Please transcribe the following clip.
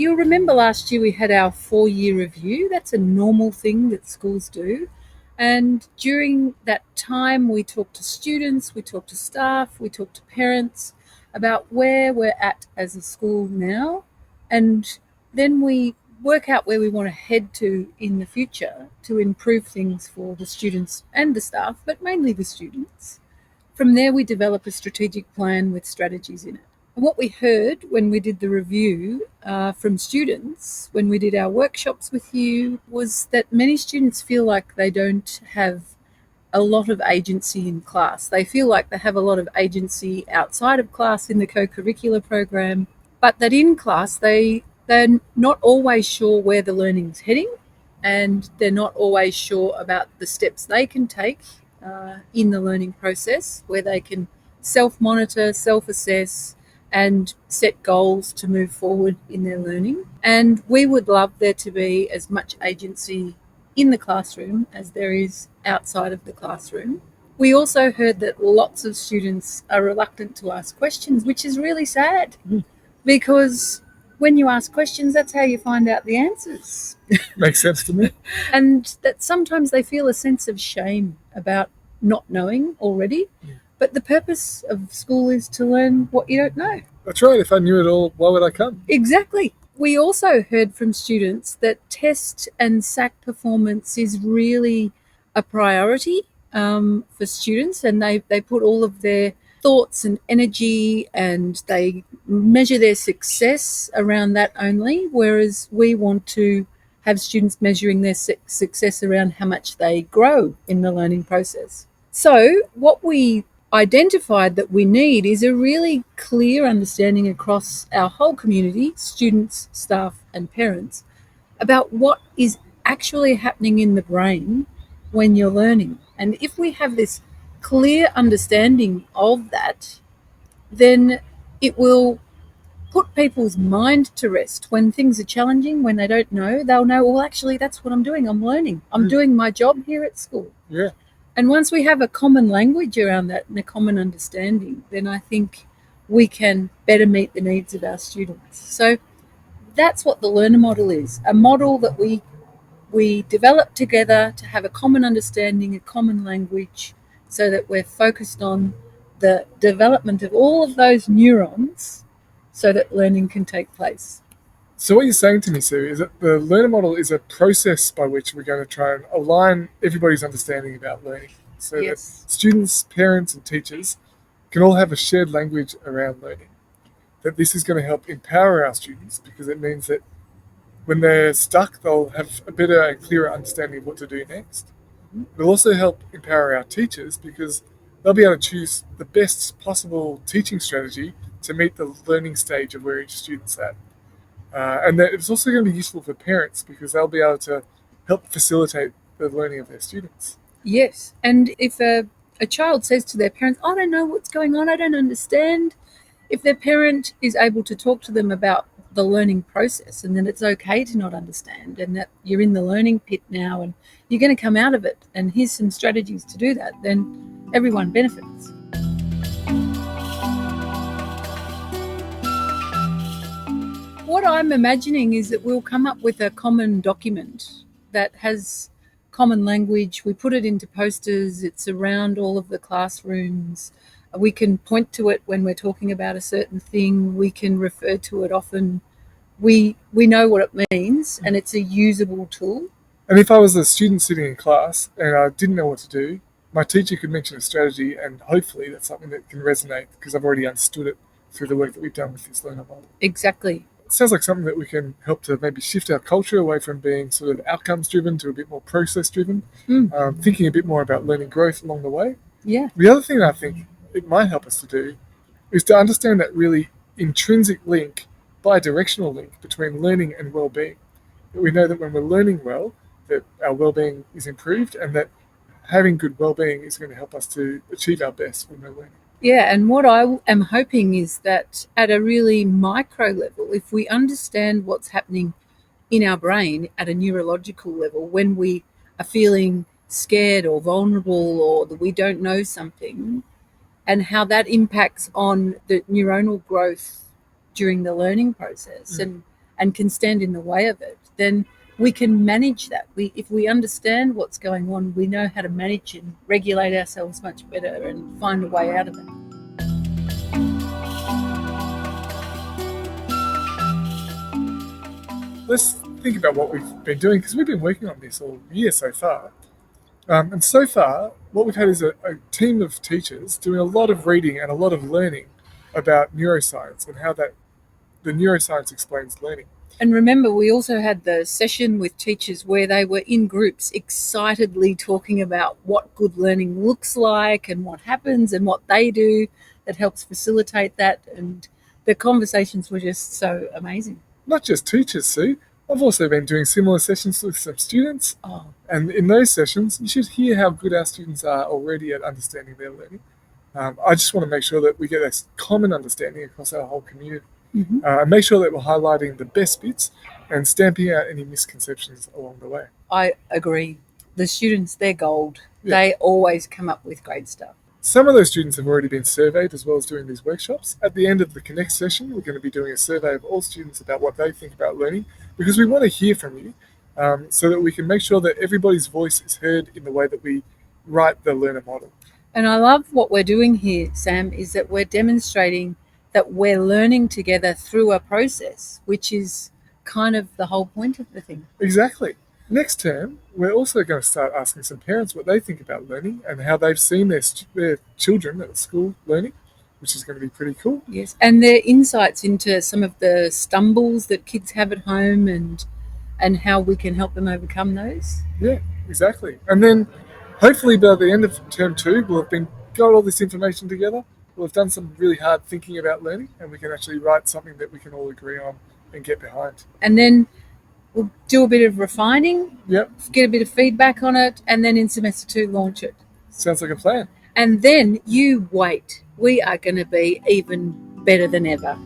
You'll remember last year we had our 4-year review. That's a normal thing that schools do. And during that time, we talked to students, we talked to staff, we talked to parents about where we're at as a school now. And then we work out where we want to head to in the future to improve things for the students and the staff, but mainly the students. From there, we develop a strategic plan with strategies in it. And what we heard when we did the review from students, when we did our workshops with you, was that many students feel like they don't have a lot of agency in class. They feel like they have a lot of agency outside of class in the co-curricular program, but that in class they're not always sure where the learning's heading, and they're not always sure about the steps they can take in the learning process, where they can self-monitor, self-assess, and set goals to move forward in their learning. And we would love there to be as much agency in the classroom as there is outside of the classroom. We also heard that lots of students are reluctant to ask questions, which is really sad, because when you ask questions, that's how you find out the answers. Makes sense to me. And that sometimes they feel a sense of shame about not knowing already. Yeah. But the purpose of school is to learn what you don't know. That's right. If I knew it all, why would I come? Exactly. We also heard from students that test and SAC performance is really a priority for students, and they put all of their thoughts and energy and they measure their success around that only, whereas we want to have students measuring their success around how much they grow in the learning process. So what we identified that we need is a really clear understanding across our whole community, students, staff and parents, about what is actually happening in the brain when you're learning. And if we have this clear understanding of that, then it will put people's mind to rest. When things are challenging, when they don't know, they'll know, well, actually, that's what I'm doing. I'm learning. I'm doing my job here at school. Yeah. And once we have a common language around that and a common understanding, then I think we can better meet the needs of our students. So that's what the learner model is, a model that we develop together to have a common understanding, a common language, so that we're focused on the development of all of those neurons so that learning can take place. So what you're saying to me, Sue, is that the learner model is a process by which we're going to try and align everybody's understanding about learning, so Yes. that students, parents and teachers can all have a shared language around learning. That this is going to help empower our students, because it means that when they're stuck, they'll have a better and clearer understanding of what to do next. It'll also help empower our teachers, because they'll be able to choose the best possible teaching strategy to meet the learning stage of where each student's at. And that it's also going to be useful for parents, because they'll be able to help facilitate the learning of their students. Yes. And if a child says to their parents, I don't know what's going on, I don't understand, if their parent is able to talk to them about the learning process, and then it's okay to not understand, and that you're in the learning pit now and you're going to come out of it, and here's some strategies to do that, then everyone benefits. What I'm imagining is that we'll come up with a common document that has common language. We put it into posters. It's around all of the classrooms. We can point to it when we're talking about a certain thing. We can refer to it often. We know what it means, and it's a usable tool. And if I was a student sitting in class and I didn't know what to do, my teacher could mention a strategy, and hopefully that's something that can resonate, because I've already understood it through the work that we've done with this learner model. Exactly. It sounds like something that we can help to maybe shift our culture away from being sort of outcomes driven to a bit more process driven, thinking a bit more about learning growth along the way. Yeah. The other thing I think it might help us to do is to understand that really intrinsic link, bi-directional link between learning and well-being. That we know that when we're learning well, that our well-being is improved, and that having good well-being is going to help us to achieve our best when we're learning. Yeah, and what I am hoping is that at a really micro level, if we understand what's happening in our brain at a neurological level, when we are feeling scared or vulnerable, or that we don't know something, and how that impacts on the neuronal growth during the learning process, and and can stand in the way of it, then we can manage that. If we understand what's going on, we know how to manage and regulate ourselves much better and find a way out of it. Let's think about what we've been doing, because we've been working on this all year so far. And so far, what we've had is a team of teachers doing a lot of reading and a lot of learning about neuroscience and how the neuroscience explains learning. And remember, we also had the session with teachers where they were in groups excitedly talking about what good learning looks like and what happens and what they do that helps facilitate that. And the conversations were just so amazing. Not just teachers, Sue. I've also been doing similar sessions with some students. Oh, And in those sessions, you should hear how good our students are already at understanding their learning. I just want to make sure that we get this common understanding across our whole community. And make sure that we're highlighting the best bits and stamping out any misconceptions along the way. I agree. The students, they're gold. Yeah. They always come up with great stuff. Some of those students have already been surveyed as well as doing these workshops. At the end of the Connect session, we're going to be doing a survey of all students about what they think about learning, because we want to hear from you so that we can make sure that everybody's voice is heard in the way that we write the learner model. And I love what we're doing here, Sam, is that we're demonstrating that we're learning together through a process, which is kind of the whole point of the thing. Exactly. Next term, we're also going to start asking some parents what they think about learning and how they've seen their children at school learning, which is going to be pretty cool. Yes, and their insights into some of the stumbles that kids have at home and how we can help them overcome those. Yeah, exactly. And then hopefully by the end of term 2, we'll have got all this information together. We'll have done some really hard thinking about learning, and we can actually write something that we can all agree on and get behind. And then we'll do a bit of refining, Yep, get a bit of feedback on it, and then in semester 2 launch it. sounds like a plan. And then you wait. We are going to be even better than ever.